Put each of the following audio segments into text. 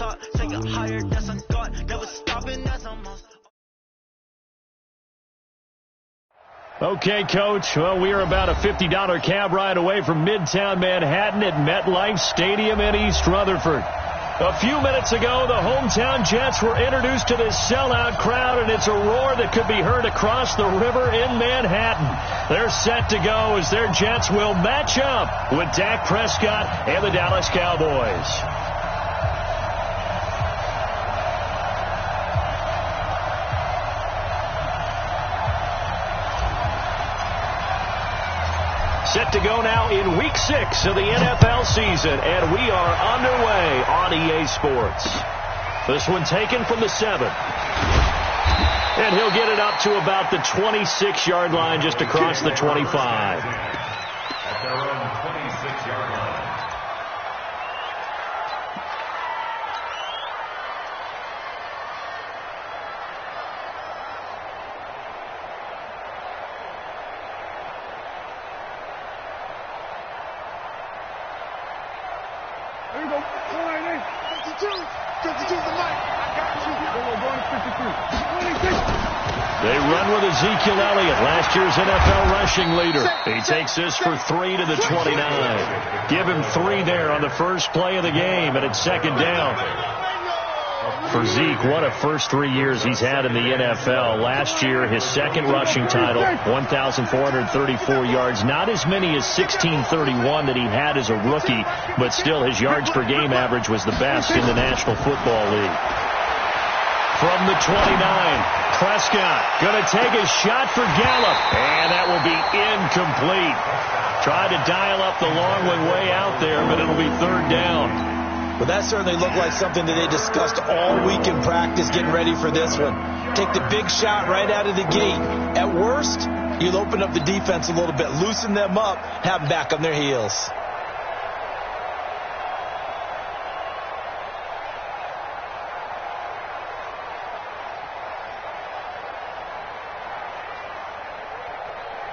top, take it higher, that's a God, never stopping, that's a must. Okay, Coach. Well, we are about a $50 cab ride away from Midtown Manhattan at MetLife Stadium in East Rutherford. A few minutes ago, the hometown Jets were introduced to this sellout crowd, and it's a roar that could be heard across the river in Manhattan. They're set to go as their Jets will match up with Dak Prescott and the Dallas Cowboys. Set to go now in Week 6 of the NFL season, and we are underway on EA Sports. This one taken from the 7. And he'll get it up to about the 26-yard line, just across the 25. At their own 26-yard line. There you go. 52. 52 is the mic. I got you. We're going to 53. 26. They run with Ezekiel Elliott, last year's NFL rushing leader. He takes this for 3 to the 29. Give him 3 there on the first play of the game, and it's second down. For Zeke, what a first 3 years he's had in the NFL. Last year, his second rushing title, 1,434 yards. Not as many as 1,631 that he had as a rookie, but still his yards per game average was the best in the National Football League. From the 29, Prescott going to take a shot for Gallup, and that will be incomplete. Tried to dial up the long one way out there, but it'll be third down. Well, that certainly looked like something that they discussed all week in practice, getting ready for this one. Take the big shot right out of the gate. At worst, you'll open up the defense a little bit, loosen them up, have them back on their heels.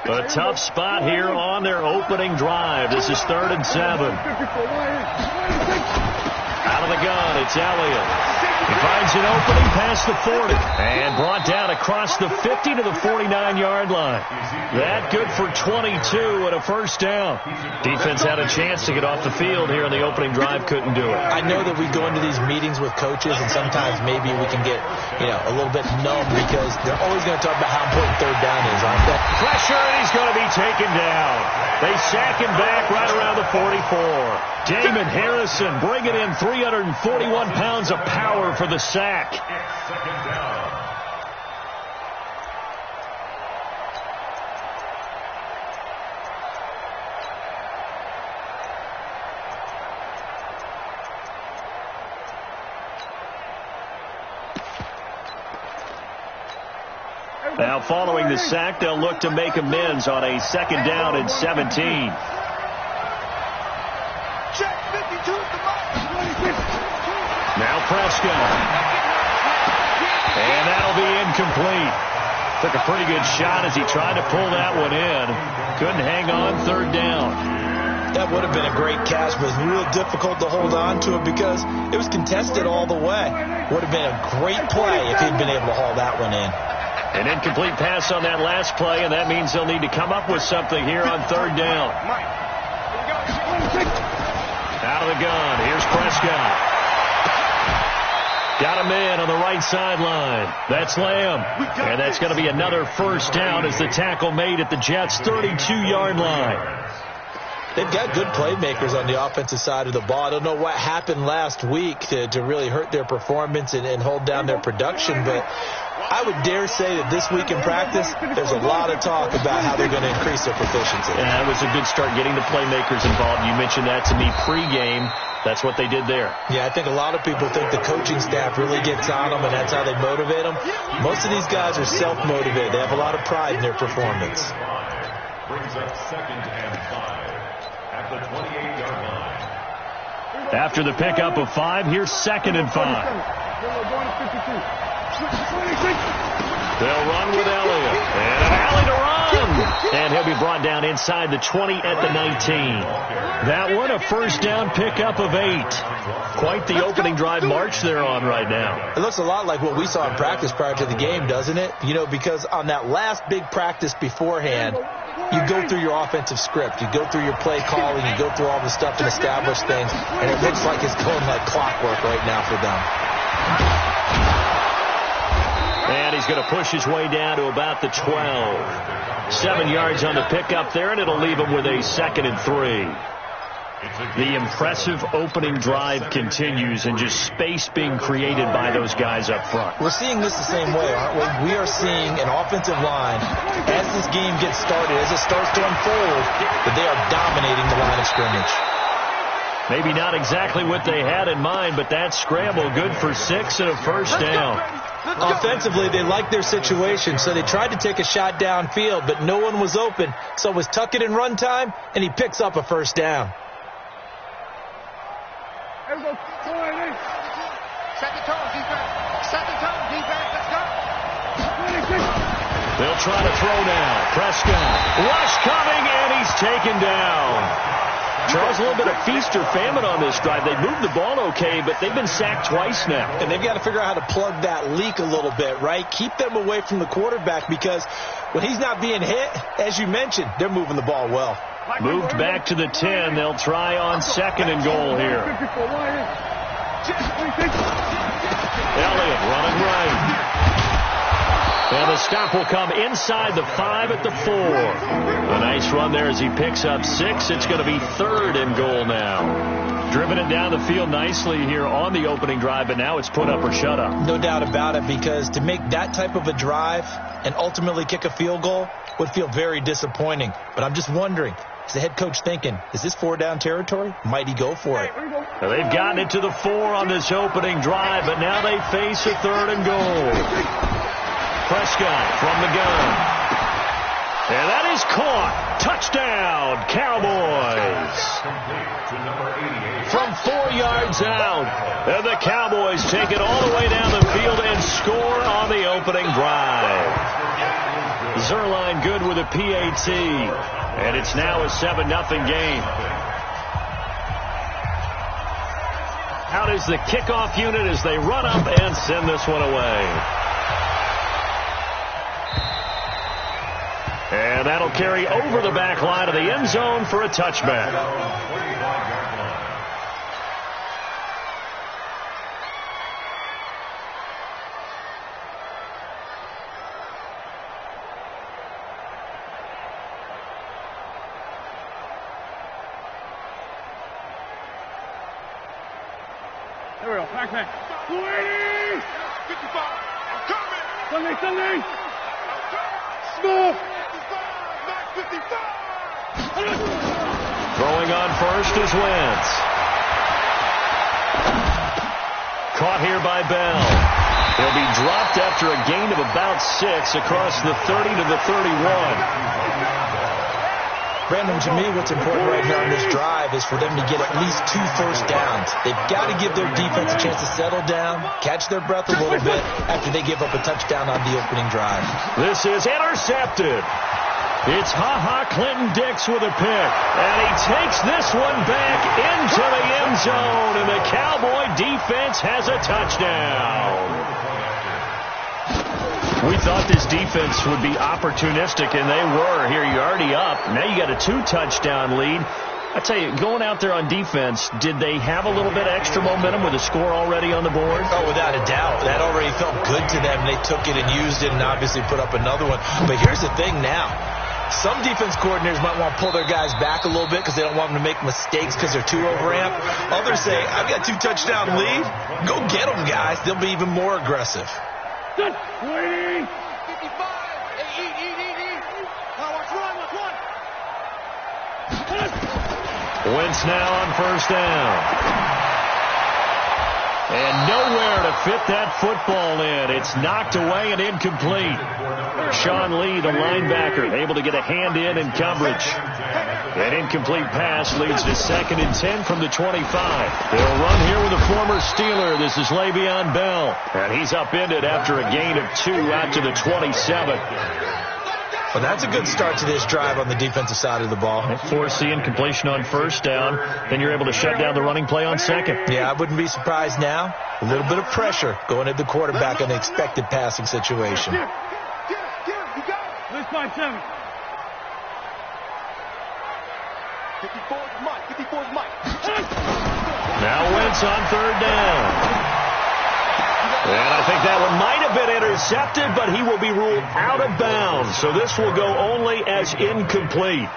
A tough spot here on their opening drive. This is 3rd and 7. Out of the gun, it's Elliott. He finds an opening past the 40 and brought down across the 50 to the 49-yard line. That good for 22 and a first down. Defense had a chance to get off the field here on the opening drive, couldn't do it. I know that we go into these meetings with coaches, and sometimes maybe we can get, a little bit numb because they're always going to talk about how important third down is, aren't they? Pressure, and he's going to be taken down. They sack him back right around the 44. Damon Harrison bringing in 341 pounds of power for the sack. Second down. Now, following the sack, they'll look to make amends on a second down and 17. Now Prescott. And that'll be incomplete. Took a pretty good shot as he tried to pull that one in. Couldn't hang on, third down. That would have been a great catch, but it was real difficult to hold on to it because it was contested all the way. Would have been a great play if he'd been able to haul that one in. An incomplete pass on that last play, and that means they'll need to come up with something here on third down. Out of the gun, here's Prescott. Got him in on the right sideline. That's Lamb. And that's going to be another first down as the tackle made at the Jets' 32-yard line. They've got good playmakers on the offensive side of the ball. I don't know what happened last week to really hurt their performance and hold down their production, but I would dare say that this week in practice, there's a lot of talk about how they're going to increase their proficiency. Yeah, it was a good start getting the playmakers involved. You mentioned that to me pregame. That's what they did there. Yeah, I think a lot of people think the coaching staff really gets on them, and that's how they motivate them. Most of these guys are self-motivated. They have a lot of pride in their performance. Brings up 2nd and 5 at the 28-yard line. After the pickup of 5, here's 2nd and 5. They'll run with Elliott. And an alley to run. And he'll be brought down inside the 20 at the 19. That one, a first down pickup of 8. Quite the opening drive march they're on right now. It looks a lot like what we saw in practice prior to the game, doesn't it? You know, because on that last big practice beforehand, you go through your offensive script. You go through your play calling. You go through all the stuff and establish things. And it looks like it's going like clockwork right now for them. And he's going to push his way down to about the 12. 7 yards on the pickup there, and it'll leave him with a 2nd and 3. The impressive opening drive continues, and just space being created by those guys up front. We're seeing this the same way, aren't we? We are seeing an offensive line, as this game gets started, as it starts to unfold, that they are dominating the line of scrimmage. Maybe not exactly what they had in mind, but that scramble good for 6 and a first down. Offensively, they liked their situation, so they tried to take a shot downfield, but no one was open. So it was tuck it in run time, and he picks up a first down. They'll try to throw now. Prescott. Rush coming, and he's taken down. Charles, a little bit of feast or famine on this drive. They moved the ball okay, but they've been sacked twice now. And they've got to figure out how to plug that leak a little bit, right? Keep them away from the quarterback, because when he's not being hit, as you mentioned, they're moving the ball well. Moved back to the 10. They'll try on 2nd and goal here. Elliott running right. And the stop will come inside the 5 at the 4. A nice run there as he picks up 6. It's going to be 3rd and goal now. Driven it down the field nicely here on the opening drive, but now it's put up or shut up. No doubt about it, because to make that type of a drive and ultimately kick a field goal would feel very disappointing. But I'm just wondering, is the head coach thinking, is this 4-down territory? Might he go for it? Now they've gotten it to the 4 on this opening drive, but now they face a 3rd and goal. Prescott from the gun. And that is caught. Touchdown, Cowboys. From 4 yards out. And the Cowboys take it all the way down the field and score on the opening drive. Zerline good with a PAT. And it's now a 7-0 game. Out is the kickoff unit as they run up and send this one away. And that'll carry over the back line of the end zone for a touchback. There we go. Back. 280! 55. I'm coming! Sunday! Smooth! Throwing on first is Wentz. Caught here by Bell. He'll be dropped after a gain of about 6 across the 30 to the 31. Brandon, to me, what's important right here on this drive is for them to get at least 2 first downs. They've got to give their defense a chance to settle down, catch their breath a little bit after they give up a touchdown on the opening drive. This is intercepted. It's Clinton-Dix with a pick. And he takes this one back into the end zone. And the Cowboy defense has a touchdown. We thought this defense would be opportunistic, and they were. Here, you're already up. Now you got a 2-touchdown lead. I tell you, going out there on defense, did they have a little bit of extra momentum with a score already on the board? Oh, without a doubt. That already felt good to them. They took it and used it and obviously put up another one. But here's the thing now. Some defense coordinators might want to pull their guys back a little bit because they don't want them to make mistakes because they're too overamped. Others say, I've got 2-touchdown lead. Go get them, guys. They'll be even more aggressive. Good. 55. Wentz now on first down. And nowhere to fit that football in. It's knocked away and incomplete. Sean Lee, the linebacker, able to get a hand in coverage. An incomplete pass leads to 2nd and 10 from the 25. They'll run here with a former Steeler. This is Le'Veon Bell. And he's upended after a gain of 2 out to the 27. Well, that's a good start to this drive on the defensive side of the ball. They force the incompletion on first down. Then you're able to shut down the running play on second. Yeah, I wouldn't be surprised now. A little bit of pressure going at the quarterback in an expected passing situation. Get him. You got it. Let's find 7. 54's Mike. 54's Mike. Now Wentz on third down. And I think that one might have been intercepted, but he will be ruled out of bounds. So this will go only as incomplete.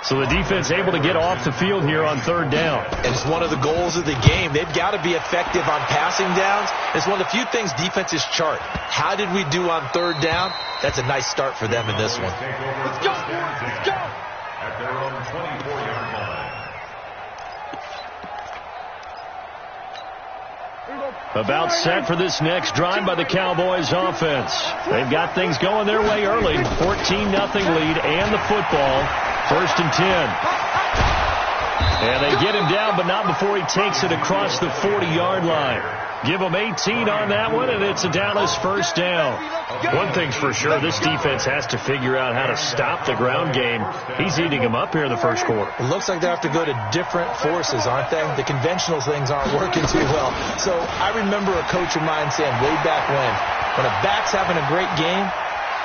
So the defense able to get off the field here on third down. And it's one of the goals of the game. They've got to be effective on passing downs. It's one of the few things defenses chart. How did we do on third down? That's a nice start for them in this one. Let's go. Let's go. At their own 24-yard line. About set for this next drive by the Cowboys offense. They've got things going their way early. 14-0 lead and the football. 1st and 10. And they get him down, but not before he takes it across the 40-yard line. Give him 18 on that one, and it's a Dallas first down. One thing's for sure, this defense has to figure out how to stop the ground game. He's eating them up here in the first quarter. It looks like they have to go to different forces, aren't they? The conventional things aren't working too well. So I remember a coach of mine saying way back when a back's having a great game,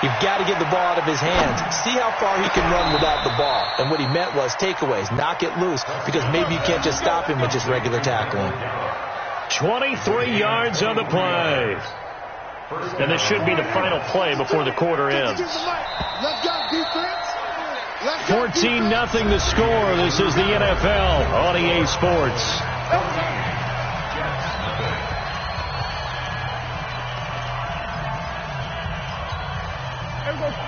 you've got to get the ball out of his hands. See how far he can run without the ball. And what he meant was takeaways, knock it loose, because maybe you can't just stop him with just regular tackling. 23 yards on the play. And this should be the final play before the quarter ends. 14-0 the score. This is the NFL on EA Sports.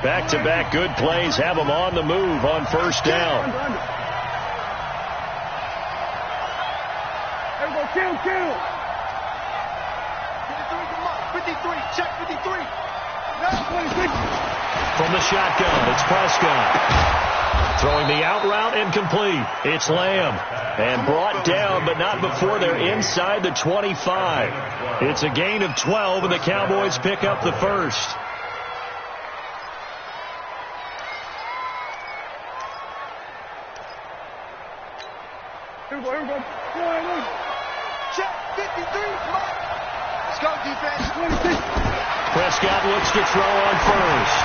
Back-to-back good plays have them on the move on first down. Kill. 53. Check 53. From the shotgun, it's Prescott. Throwing the out route incomplete. It's Lamb. And brought down, but not before they're inside the 25. It's a gain of 12, and the Cowboys pick up the first. Here we go. Check 53. Let's go, defense. Prescott looks to throw on first.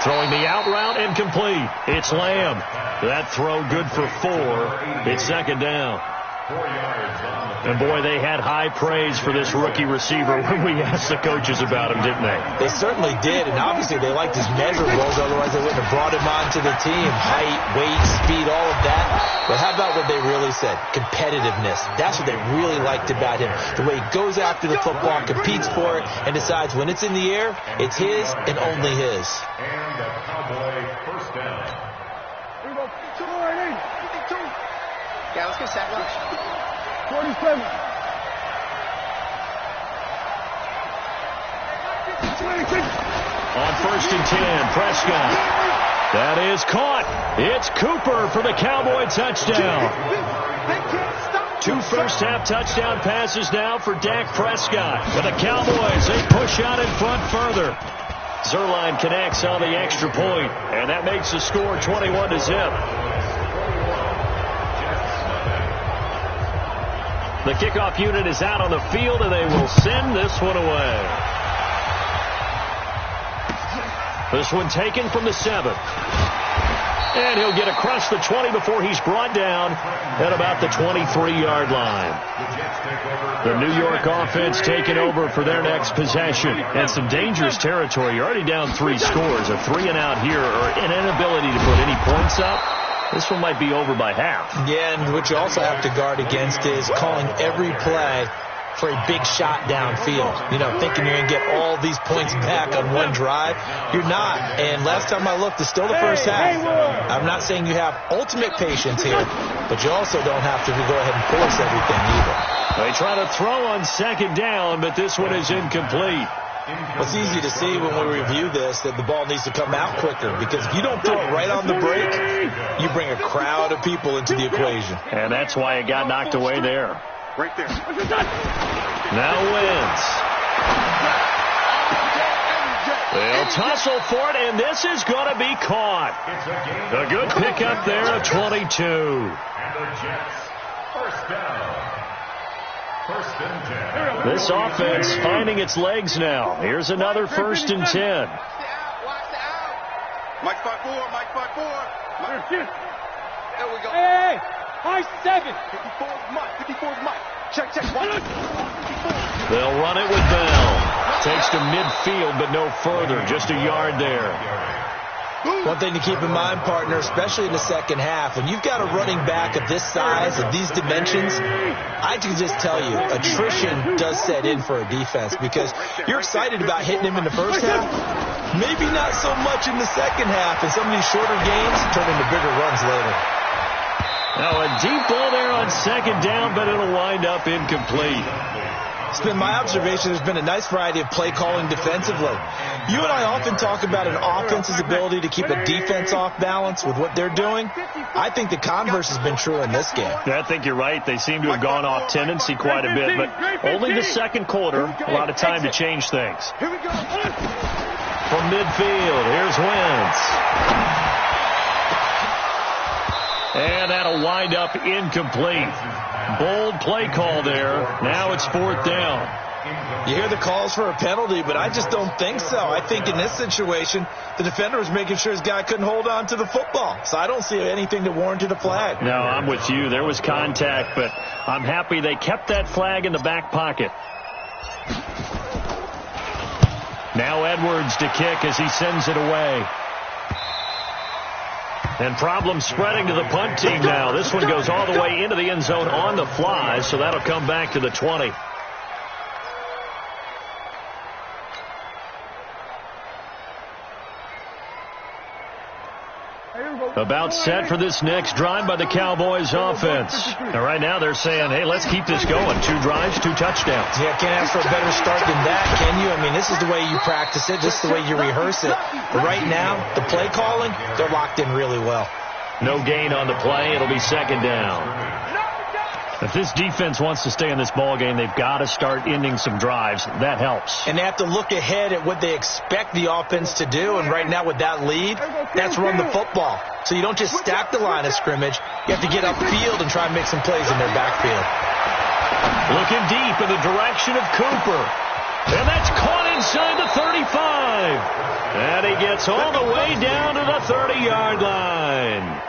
Throwing the out route incomplete. It's Lamb. That throw good for 4. It's second down. 4 yards on the And boy, they had high praise for this rookie receiver when we asked the coaches about him, didn't they? They certainly did, and obviously they liked his measurables, otherwise they wouldn't have brought him onto the team. Height, weight, speed, all of that. But how about what they really said? Competitiveness. That's what they really liked about him. The way he goes after the football, competes for it, and decides when it's in the air, it's his and only his. And a Cowboy first down. Here we go. 52. Yeah, let's go sack lunch. 47. 26. On first and 10, Prescott. That is caught. It's Cooper for the Cowboy touchdown. 2 first-half touchdown passes now for Dak Prescott. For the Cowboys, they push out in front further. Zerline connects on the extra point, and that makes the score 21-0. The kickoff unit is out on the field, and they will send this one away. This one taken from the 7. And he'll get across the 20 before he's brought down at about the 23-yard line. The New York offense taking over for their next possession. And some dangerous territory. You're already down 3 scores. A 3-and-out here, or an inability to put any points up. This one might be over by half. Yeah, and what you also have to guard against is calling every play for a big shot downfield. You know, thinking you're going to get all these points back on one drive. You're not. And last time I looked, it's still the first half. I'm not saying you have ultimate patience here, but you also don't have to go ahead and force everything either. They try to throw on second down, but this one is incomplete. It's easy to see when we review this that the ball needs to come out quicker, because if you don't throw it right on the break, you bring a crowd of people into the equation. And that's why it got knocked away there. Right there. Now Wentz. They'll tussle for it, and this is going to be caught. A good pickup there of 22. And the Jets, first down. First and 10. This offense finding its legs now. Here's another 1st and 10. Mike 5-4, Mike 5-4. There we go. Hey, 5-7. 54's Mike. Check. They'll run it with Bell. Takes to midfield, but no further. Just a yard there. One thing to keep in mind, partner, especially in the second half, when you've got a running back of this size, of these dimensions, I can just tell you, attrition does set in for a defense because you're excited about hitting him in the first half. Maybe not so much in the second half, and some of these shorter games turn into bigger runs later. Now a deep ball there on 2nd down, but it'll wind up incomplete. It's been my observation there's been a nice variety of play calling defensively. You and I often talk about an offense's ability to keep a defense off balance with what they're doing. I think the converse has been true in this game. Yeah, I think you're right. They seem to have gone off tendency quite a bit, but only the second quarter, a lot of time to change things. From midfield, here's Wentz. And that'll wind up incomplete. Bold play call there. Now it's 4th down. You hear the calls for a penalty, but I just don't think so. I think in this situation, the defender was making sure his guy couldn't hold on to the football. So I don't see anything that warranted a flag. No, I'm with you. There was contact, but I'm happy they kept that flag in the back pocket. Now Edwards to kick as he sends it away. And problems spreading to the punt team now. This one goes all the way into the end zone on the fly, so that'll come back to the 20. About set for this next drive by the Cowboys offense. Now, right now they're saying, hey, let's keep this going. 2 drives, 2 touchdowns. Yeah, can't ask for a better start than that, can you? I mean, this is the way you practice it. This is the way you rehearse it. But right now, the play calling, they're locked in really well. No gain on the play. It'll be 2nd down. If this defense wants to stay in this ball game, they've got to start ending some drives. That helps. And they have to look ahead at what they expect the offense to do. And right now with that lead, that's run the football. So you don't just stack the line of scrimmage. You have to get upfield and try and make some plays in their backfield. Looking deep in the direction of Cooper. And that's caught inside the 35. And he gets all the way down to the 30-yard line.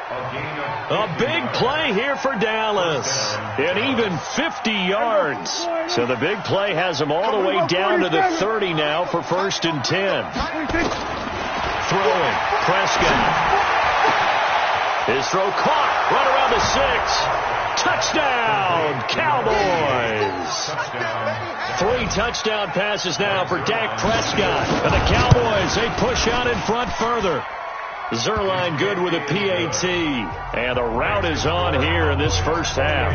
A big play here for Dallas. And even 50 yards. So the big play has him all the way down to the 30 now for 1st and 10. Throwing. Prescott. His throw caught right around the 6. Touchdown, Cowboys. 3 touchdown passes now for Dak Prescott. And the Cowboys, they push out in front further. Zerline good with a PAT. And the route is on here in this first half.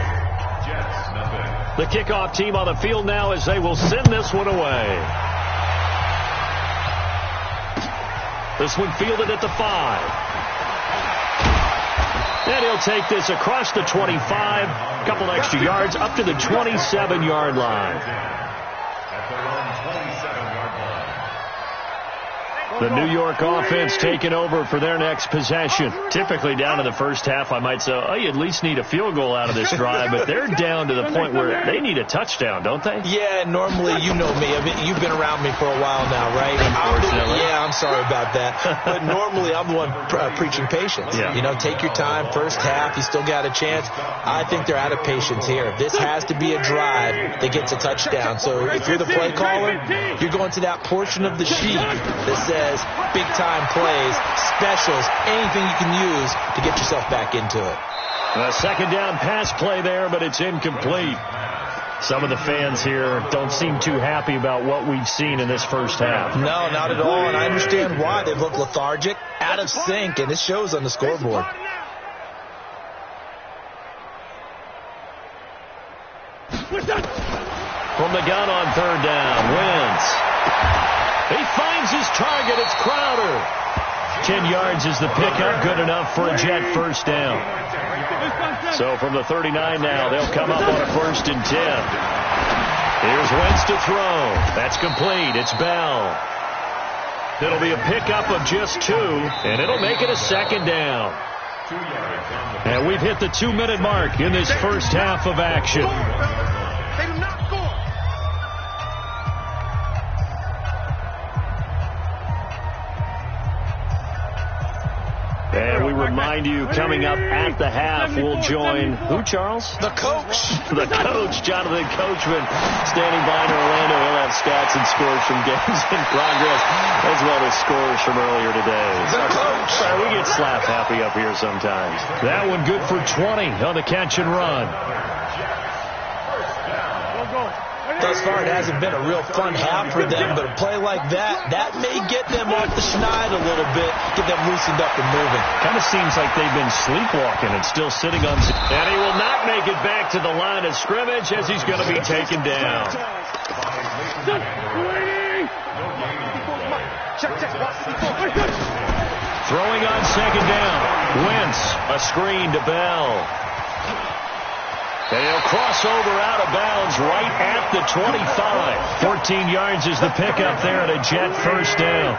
The kickoff team on the field now as they will send this one away. This one fielded at the 5. And he'll take this across the 25, a couple extra yards, up to the 27-yard line. The New York offense taking over for their next possession. Typically down in the first half, I might say, oh, you at least need a field goal out of this drive, but they're down to the point where they need a touchdown, don't they? Yeah, normally, you know me. I mean, you've been around me for a while now, right? Yeah, I'm sorry about that. But normally, I'm the one preaching patience. Yeah. You know, take your time. First half, you still got a chance. I think they're out of patience here. This has to be a drive that gets a touchdown. So if you're the play caller, you're going to that portion of the sheet that says big-time plays, specials, anything you can use to get yourself back into it. A 2nd down pass play there, but it's incomplete. Some of the fans here don't seem too happy about what we've seen in this first half. No, not at all, and I understand why. They've looked lethargic, out of sync, and it shows on the scoreboard. From the gun on 3rd down, Wentz. He finds his target. It's Crowder. 10 yards is the pickup. Good enough for a Jet first down. So from the 39 now, they'll come up on a 1st and 10. Here's Wentz to throw. That's complete. It's Bell. It'll be a pickup of just 2, and it'll make it a second down. And we've hit the 2-minute mark in this first half of action. They do not score. And we remind you, coming up at the half, we'll join who, Charles? The coach. The coach, Jonathan Coachman, standing by in Orlando. He'll have stats and scores from games in progress, as well as scores from earlier today. The coach. We get slap happy up here sometimes. That one good for 20 on the catch and run. Thus far, it hasn't been a real fun half for them, but a play like that may get them off the schneid a little bit, get them loosened up and moving. Kind of seems like they've been sleepwalking and still sitting on... And he will not make it back to the line of scrimmage as he's going to be taken down. Throwing on second down. Wentz, a screen to Bell. And he'll cross over out of bounds right at the 25. 14 yards is the pickup there at a Jet first down.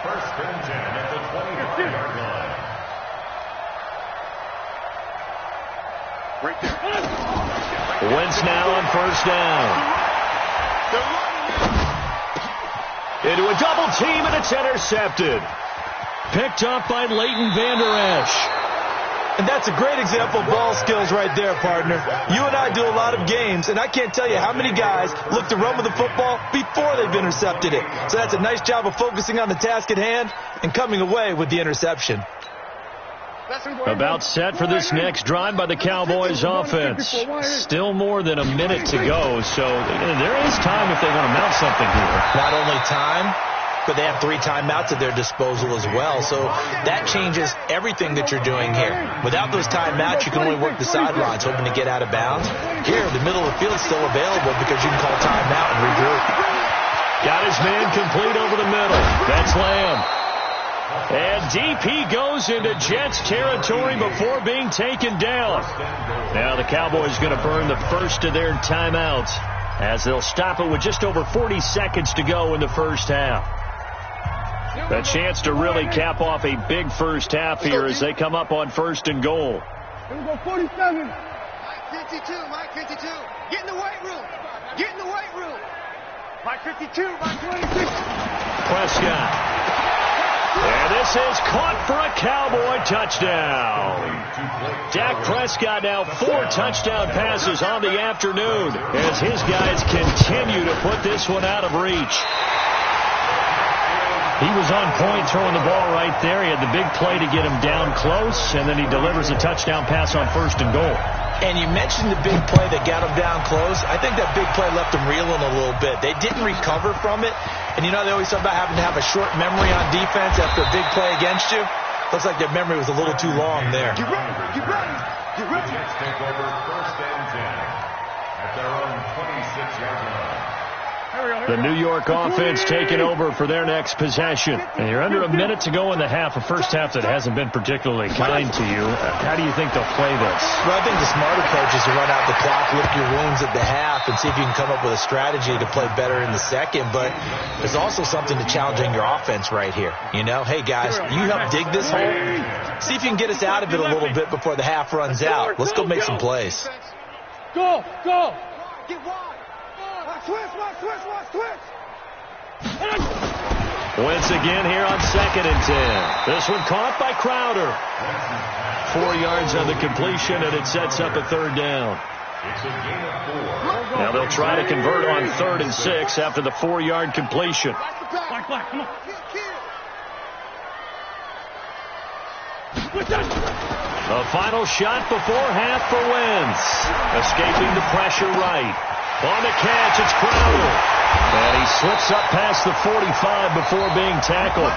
First and 10 at the 25-yard line. Right there. Wentz now on first down. Into a double team, and it's intercepted. Picked up by Leighton Vander Esch. And that's a great example of ball skills right there, partner. You and I do a lot of games, and I can't tell you how many guys look to run with the football before they've intercepted it. So that's a nice job of focusing on the task at hand and coming away with the interception. About set for this next drive by the Cowboys offense. Still more than a minute to go, so there is time if they want to mount something here. Not only time, but they have 3 timeouts at their disposal as well. So that changes everything that you're doing here. Without those timeouts, you can only work the sidelines, hoping to get out of bounds. Here, the middle of the field is still available because you can call timeout and regroup. Got his man complete over the middle. That's Lamb. And DP goes into Jets territory before being taken down. Now the Cowboys going to burn the first of their timeouts as they'll stop it with just over 40 seconds to go in the first half. A chance to really cap off a big first half here as they come up on first and goal. Here we go, 47. Mike 52, Mike 52. Get in the weight room. Get in the weight room. Mike 52, Mike 26. Prescott. And this is caught for a Cowboy touchdown. Dak Prescott now 4 touchdown passes on the afternoon as his guys continue to put this one out of reach. He was on point throwing the ball right there. He had the big play to get him down close, and then he delivers a touchdown pass on first and goal. And you mentioned the big play that got him down close. I think that big play left him reeling a little bit. They didn't recover from it. And, you know, they always talk about having to have a short memory on defense after a big play against you. Looks like their memory was a little too long there. Get ready, get ready, get ready. Jets take over first and 10 at their own 26-yard line. The New York offense taking over for their next possession. And you're under a minute to go in the half, a first half that hasn't been particularly kind to you. How do you think they'll play this? Well, I think the smarter coach is to run out the clock, lick your wounds at the half, and see if you can come up with a strategy to play better in the second. But there's also something to challenging your offense right here. You know, hey, guys, you help dig this hole. See if you can get us out of it a little bit before the half runs out. Let's go make some plays. Go, go. Get wide. Switch. Wentz again here on second and 10. This one caught by Crowder. 4 yards on the completion, and it sets up a third down. It's a gain of 4. Now they'll try to convert on 3rd and 6 after the 4-yard completion. Black, come on. A final shot before half for Wentz. Escaping the pressure right. On the catch, it's Crowder. And he slips up past the 45 before being tackled.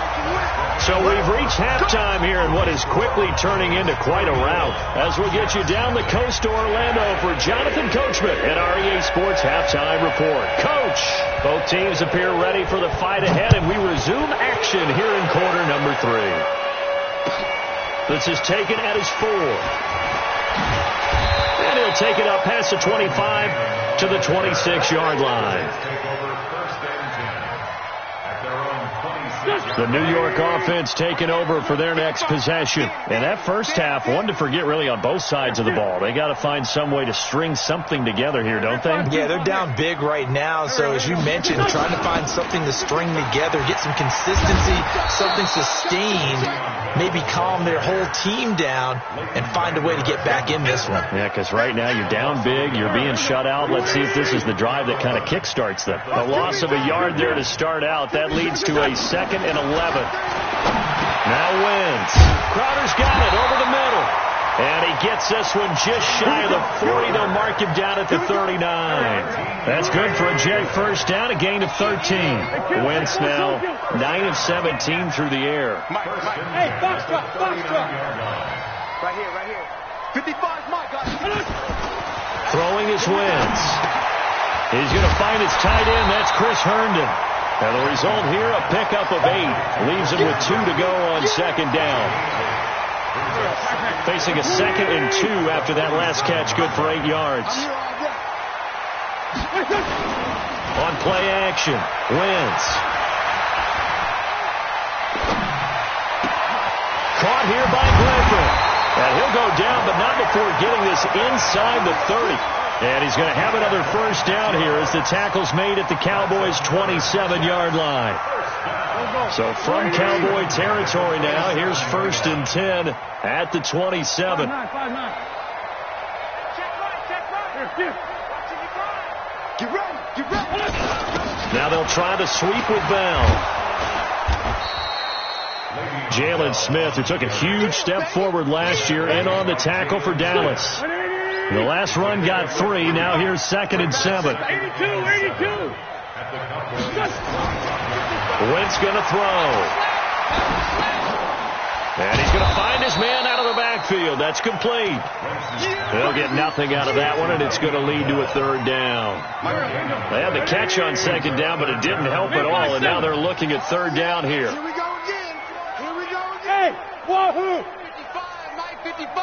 So we've reached halftime here in what is quickly turning into quite a rout. As we'll get you down the coast to Orlando for Jonathan Coachman at our EA Sports Halftime Report. Coach, both teams appear ready for the fight ahead, and we resume action here in quarter number 3. This is taken at his 4. And he'll take it up past the 25 to the 26-yard line. The New York offense taking over for their next possession. And that first half, one to forget really on both sides of the ball. They got to find some way to string something together here, don't they? Yeah, they're down big right now. So as you mentioned, trying to find something to string together, get some consistency, something sustained, maybe calm their whole team down and find a way to get back in this one. Yeah, because right now you're down big, you're being shut out. Let's see if this is the drive that kind of kickstarts them. A loss of a yard there to start out. That leads to a 2nd and 11. Now Wentz. Crowder's got it over the middle. And he gets this one just shy of the 40. They'll mark him down at the 39. That's good for a jet first down, a gain of 13. Wentz now 9 of 17 through the air. Hey, box drop. Right here. 55's Mike. Throwing is Wentz. He's going to find his tight end. That's Chris Herndon. And the result here, a pickup of 8. Leaves him with 2 to go on 2nd down. Facing a 2nd and 2 after that last catch, good for 8 yards. On play action, Wentz. Caught here by Griffin. And he'll go down, but not before getting this inside the 30. And he's going to have another first down here as the tackle's made at the Cowboys' 27-yard line. So from Cowboy territory now, here's 1st and 10 at the 27. Now they'll try to sweep with Bell. Jalen Smith, who took a huge step forward last year, in on the tackle for Dallas. The last run got 3. Now here's 2nd and 7. 82. Wentz going to throw. And he's going to find his man out of the backfield. That's complete. They'll get nothing out of that one, and it's going to lead to a 3rd down. They had the catch on 2nd down, but it didn't help at all, and now they're looking at 3rd down here. Here we go again. Hey, wahoo! 55, Mike, 55.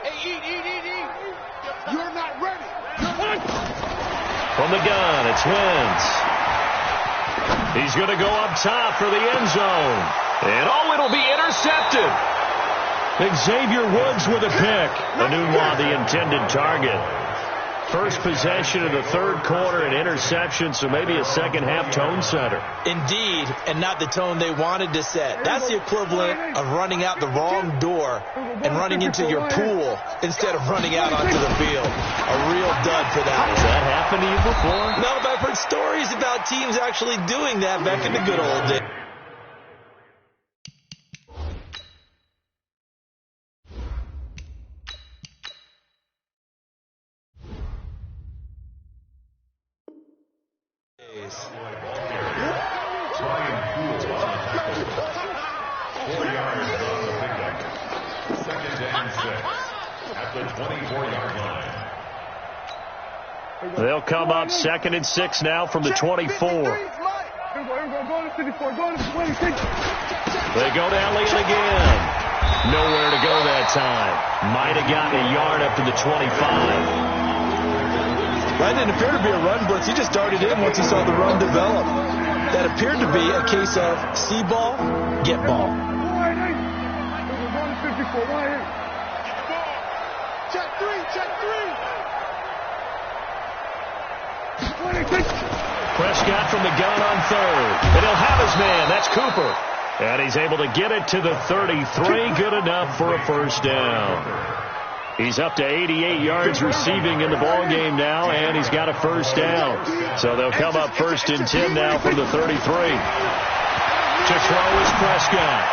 Hey, eat. You're not ready. From the gun, it's Wentz. He's going to go up top for the end zone. And it'll be intercepted. Xavier Woods with a pick. Anunwa, the intended target. First possession of the 3rd quarter, an interception, so maybe a second-half tone setter. Indeed, and not the tone they wanted to set. That's the equivalent of running out the wrong door and running into your pool instead of running out onto the field. A real dud for that. Has that happened to you before? No, but I've heard stories about teams actually doing that back in the good old days. They'll come up 2nd and 6 now from the 24. They go to Elliott again. Nowhere to go that time. Might have gotten a yard up to the 25. That didn't appear to be a run blitz. He just darted in once he saw the run develop. That appeared to be a case of see ball, get ball. Check 3. Prescott from the gun on 3rd. And he'll have his man. That's Cooper. And he's able to get it to the 33. Good enough for a first down. He's up to 88 yards receiving in the ball game now, and he's got a first down. So they'll come up 1st and 10 now from the 33. To throw is Prescott.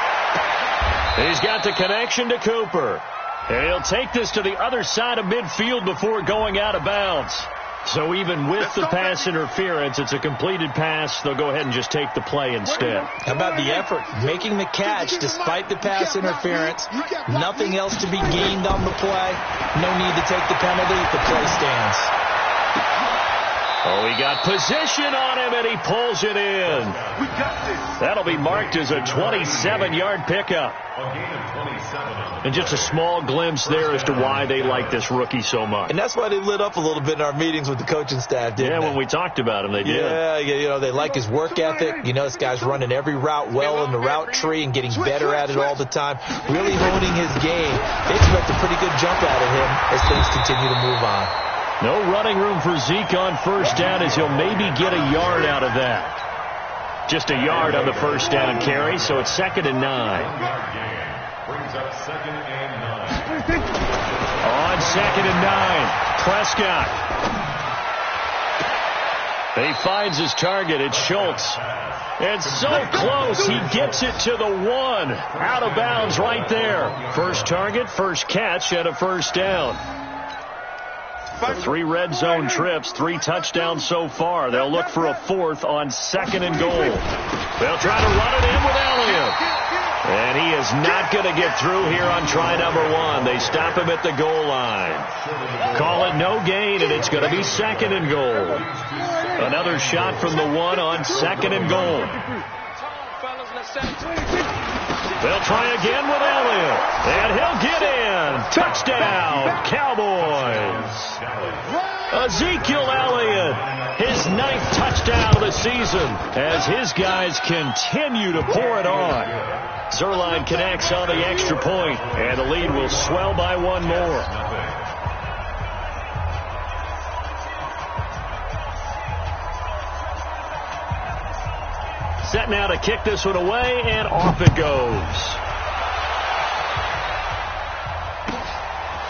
He's got the connection to Cooper. And he'll take this to the other side of midfield before going out of bounds. So even with the pass interference, it's a completed pass. They'll go ahead and just take the play instead. How about the effort? Making the catch despite the pass interference. Nothing else to be gained on the play. No need to take the penalty. The play stands. Oh, he got position on him, and he pulls it in. That'll be marked as a 27-yard pickup. And just a small glimpse there as to why they like this rookie so much. And that's why they lit up a little bit in our meetings with the coaching staff, didn't they? When we talked about him, they did. Yeah, you know, they like his work ethic. You know, this guy's running every route well in the route tree and getting better at it all the time, really honing his game. They expect a pretty good jump out of him as things continue to move on. No running room for Zeke on first down, as he'll maybe get a yard out of that. Just a yard on the first down carry, so it's 2nd and 9. Brings up 2nd and 9. On 2nd and 9, Prescott. He finds his target. It's Schultz. It's so close. He gets it to the 1. Out of bounds right there. First target, first catch, and a first down. 3 red zone trips, 3 touchdowns so far. They'll look for a 4th on 2nd and goal. They'll try to run it in with Elliott. And he is not going to get through here on try number 1. They stop him at the goal line. Call it no gain, and it's going to be 2nd and goal. Another shot from the 1 on 2nd and goal. They'll try again with Elliott, and he'll get in. Touchdown, Cowboys. Ezekiel Elliott, his 9th touchdown of the season, as his guys continue to pour it on. Zerline connects on the extra point, and the lead will swell by 1 more. Set now to kick this one away, and off it goes.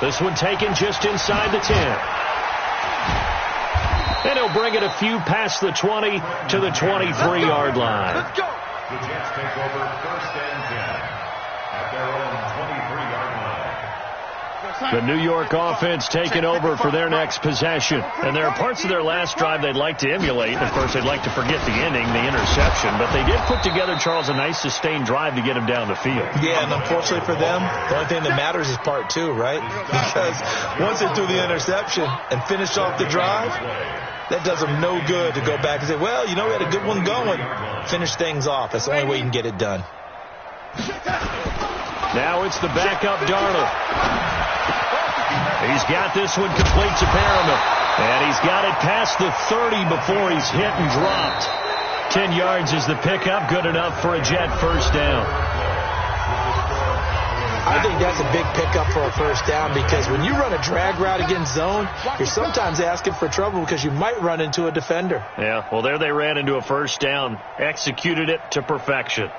This one taken just inside the 10. And he'll bring it a few past the 20 to the 23-yard line. The Jets take over 1st and 10 at their own 23-yard line. The New York offense taking over for their next possession. And there are parts of their last drive they'd like to emulate. Of course, they'd like to forget the ending, the interception. But they did put together, Charles, a nice sustained drive to get him down the field. Yeah, and unfortunately for them, the only thing that matters is part 2, right? Because once they threw the interception and finished off the drive, that does them no good to go back and say, well, you know, we had a good one going. Finish things off. That's the only way you can get it done. Now it's the backup Darnold. He's got this one complete to Perriman. And he's got it past the 30 before he's hit and dropped. 10 yards is the pickup. Good enough for a Jet first down. I think that's a big pickup for a first down, because when you run a drag route against zone, you're sometimes asking for trouble because you might run into a defender. Yeah, well, there they ran into a first down. Executed it to perfection.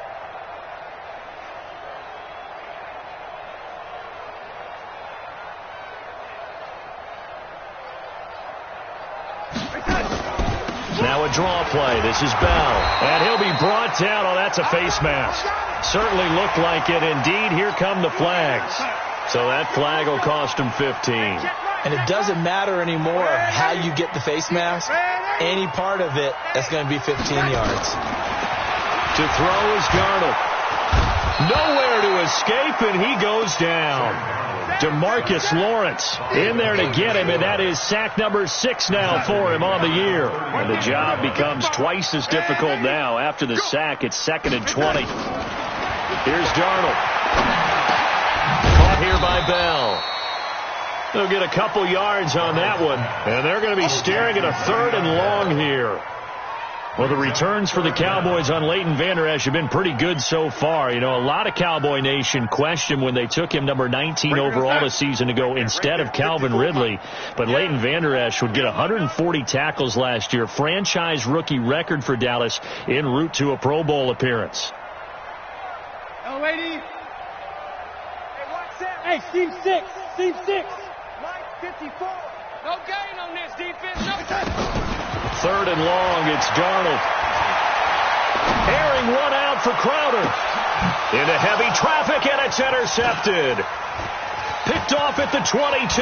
Now a draw play. This is Bell. And he'll be brought down. Oh, that's a face mask. Certainly looked like it. Indeed, here come the flags. So that flag will cost him 15. And it doesn't matter anymore how you get the face mask. Any part of it, that's going to be 15 yards. To throw is Darnold. Nowhere to escape, and he goes down. DeMarcus Lawrence in there to get him, and that is sack number 6 now for him on the year. And the job becomes twice as difficult now. After the sack, it's 2nd and 20. Here's Darnold. Caught here by Bell. They'll get a couple yards on that one, and they're going to be staring at a 3rd and long here. Well, the returns for the Cowboys on Leighton Vander Esch have been pretty good so far. You know, a lot of Cowboy Nation questioned when they took him number 19 overall a season ago instead of Calvin Ridley. But Leighton Vander Esch would get 140 tackles last year, franchise rookie record for Dallas, en route to a Pro Bowl appearance. Oh, lady. Hey, Steve 6. Steve 6. Mike 54. No gain on this defense. No gain. 3rd and long, it's Darnold. Airing one out for Crowder. Into heavy traffic, and it's intercepted. Picked off at the 22.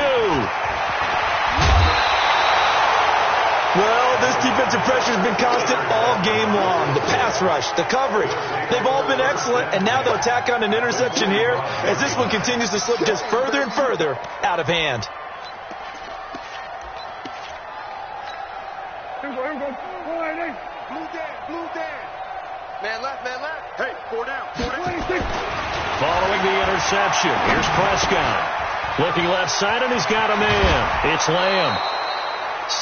Well, this defensive pressure has been constant all game long. The pass rush, the coverage, they've all been excellent, and now they'll tack on an interception here as this one continues to slip just further and further out of hand. Here we go. 480. Blue dead. Man left. Hey, 4 down. 26. Following the interception, here's Prescott. Looking left side, and he's got a man. It's Lamb.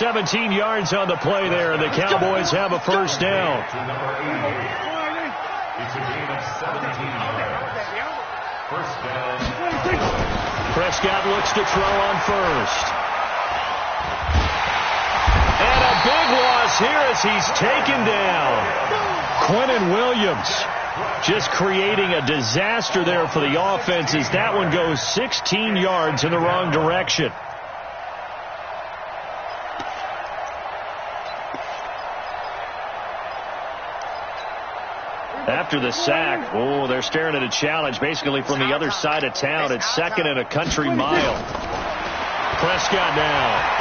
17 yards on the play there, and the Cowboys have a first down. To number 88. It's a gain of 17 yards. First down. Prescott looks to throw on first. And a big loss here as he's taken down. Quinnen Williams just creating a disaster there for the offense as that one goes 16 yards in the wrong direction. After the sack, they're staring at a challenge basically from the other side of town. It's second and a country mile. Prescott now.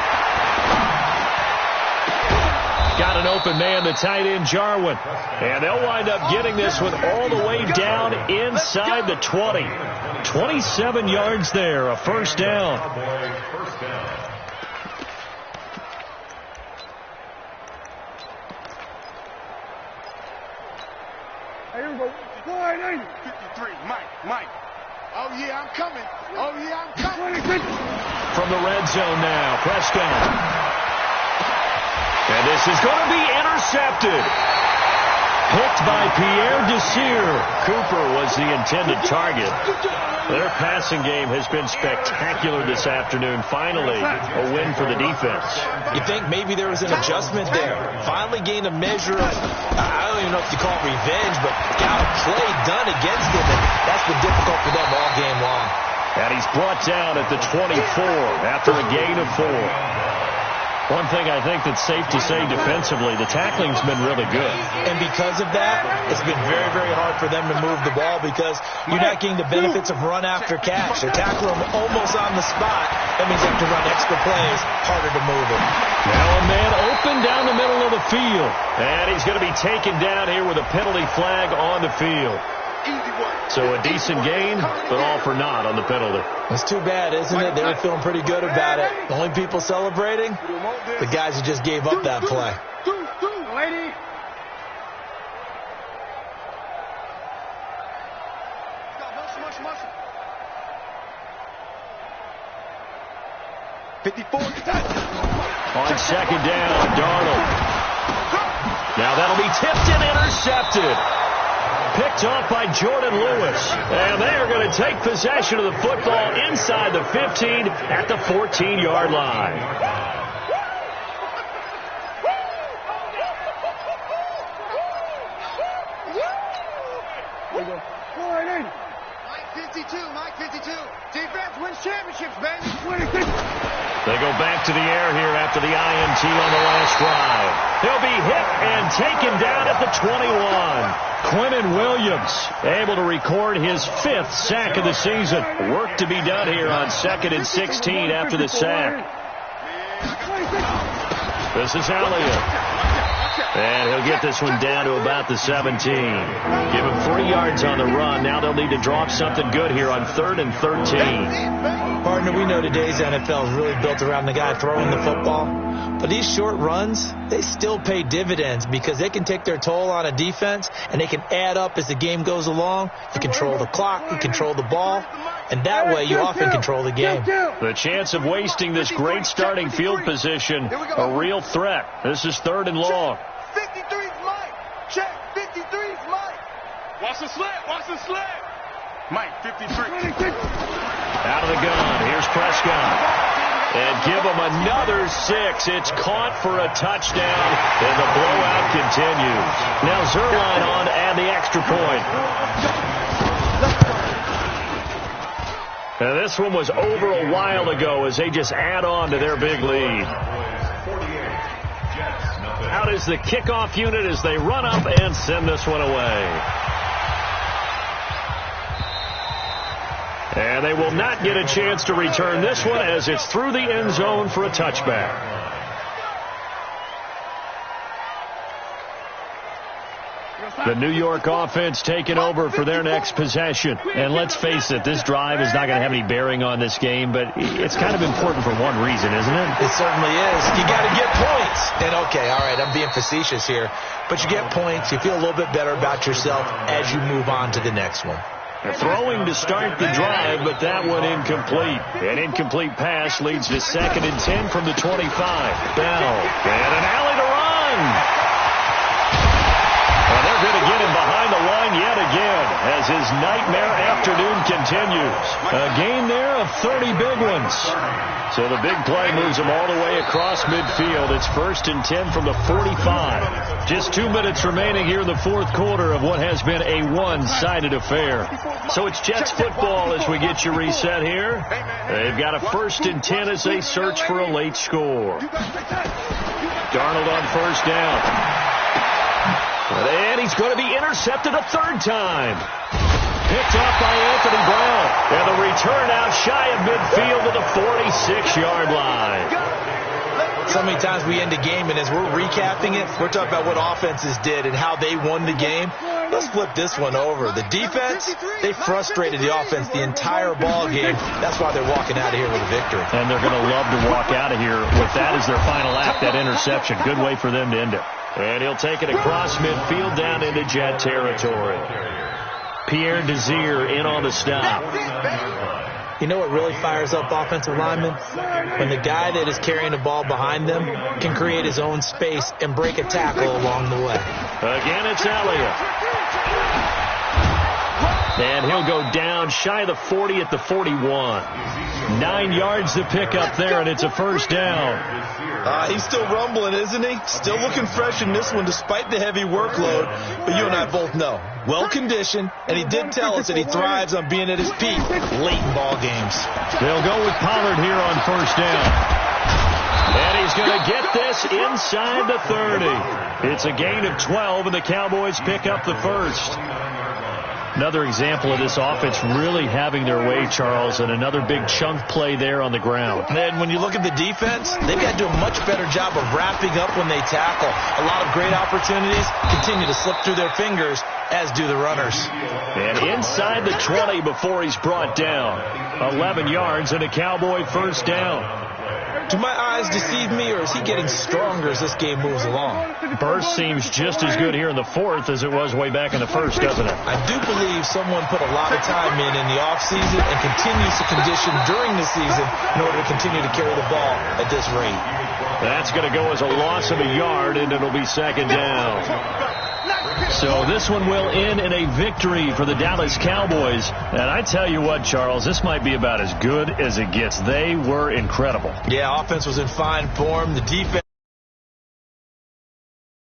Got an open man, the tight end, Jarwin. And they'll wind up getting this one all the way down inside the 20. 27 yards there, a first down. Here we go. 480. 53. Mike. Oh, yeah, I'm coming. 26. From the red zone now, Prescott. And this is going to be intercepted. Picked by Pierre Desir. Cooper was the intended target. Their passing game has been spectacular this afternoon. Finally, a win for the defense. You think maybe there was an adjustment there. Finally gained a measure of, I don't even know if you call it revenge, but got a play done against him, and that's been difficult for them all game long. And he's brought down at the 24 after a gain of 4. One thing I think that's safe to say defensively, the tackling's been really good. And because of that, it's been very, very hard for them to move the ball because you're not getting the benefits of run after catch. They're tackling them almost on the spot. That means they have to run extra plays, harder to move it. Now a man open down the middle of the field. And he's going to be taken down here with a penalty flag on the field. So a decent gain, but all for naught on the penalty. It's too bad, isn't it? They were feeling pretty good about it. The only people celebrating, the guys who just gave up that play. Lady. Muscle. 54. On second down, Darnold. Now that'll be tipped and intercepted. Picked off by Jordan Lewis. And they are going to take possession of the football inside the 15 at the 14-yard line. Mike 52. Defense wins championships, baby. 26. They go back to the air here after the INT on the last drive. They'll be hit and taken down at the 21. Quinnen Williams able to record his 5th sack of the season. Work to be done here on 2nd and 16 after the sack. This is Elliott. And he'll get this one down to about the 17. Give him 3 yards on the run. Now they'll need to drop something good here on 3rd and 13. Partner, we know today's NFL is really built around the guy throwing the football. But these short runs, they still pay dividends because they can take their toll on a defense and they can add up as the game goes along. You control the clock, you control the ball, and that way you often control the game. The chance of wasting this great starting field position, a real threat. This is 3rd and long. 53's Mike. Check. 53's Mike. Watch the slant. Mike, 53. Out of the gun. Here's Prescott. And give him another 6. It's caught for a touchdown, and the blowout continues. Now Zerline on to add the extra point. Now this one was over a while ago as they just add on to their big lead. Out is the kickoff unit as they run up and send this one away. And they will not get a chance to return this one as it's through the end zone for a touchback. The New York offense taking over for their next possession. And let's face it, this drive is not going to have any bearing on this game, but it's kind of important for one reason, isn't it? It certainly is. You got to get points. And okay, all right, I'm being facetious here, but you get points. You feel a little bit better about yourself as you move on to the next one. Throwing to start the drive, but that one incomplete. An incomplete pass leads to 2nd and 10 from the 25. Bell, and an alley to run. Well, they're going to get him behind the line yet again as his nightmare afternoon continues. A gain there of 30 big ones. So the big play moves him all the way across midfield. It's 1st and 10 from the 45. Just 2 minutes remaining here in the fourth quarter of what has been a one-sided affair. So it's Jets football as we get you reset here. They've got a 1st and 10 as they search for a late score. Darnold on 1st down. And he's going to be intercepted a 3rd time. Picked off by Anthony Brown. And the return out shy of midfield to the 46-yard line. So many times we end a game, and as we're recapping it, we're talking about what offenses did and how they won the game. Let's flip this one over. The defense, they frustrated the offense the entire ball game. That's why they're walking out of here with a victory. And they're going to love to walk out of here with that as their final act, that interception. Good way for them to end it. And he'll take it across midfield down into Jet territory. Pierre Desir in on the stop. You know what really fires up offensive linemen? When the guy that is carrying the ball behind them can create his own space and break a tackle along the way. Again, it's Elliott. And he'll go down shy of the 40 at the 41. 9 yards to pick up there, and it's a 1st down. He's still rumbling, isn't he? Still looking fresh in this one despite the heavy workload. But you and I both know, well-conditioned, and he did tell us that he thrives on being at his peak late in ball games. They'll go with Pollard here on 1st down. And he's going to get this inside the 30. It's a gain of 12, and the Cowboys pick up the 1st. Another example of this offense really having their way, Charles, and another big chunk play there on the ground. And when you look at the defense, they've got to do a much better job of wrapping up when they tackle. A lot of great opportunities continue to slip through their fingers, as do the runners. And inside the 20 before he's brought down. 11 yards and a Cowboy 1st down. Do my eyes deceive me, or is he getting stronger as this game moves along? Burst seems just as good here in the 4th as it was way back in the 1st, doesn't it? I do believe someone put a lot of time in the offseason and continues to condition during the season in order to continue to carry the ball at this rate. That's going to go as a loss of a yard, and it'll be 2nd down. So this one will end in a victory for the Dallas Cowboys. And I tell you what, Charles, this might be about as good as it gets. They were incredible. Yeah, offense was in fine form. The defense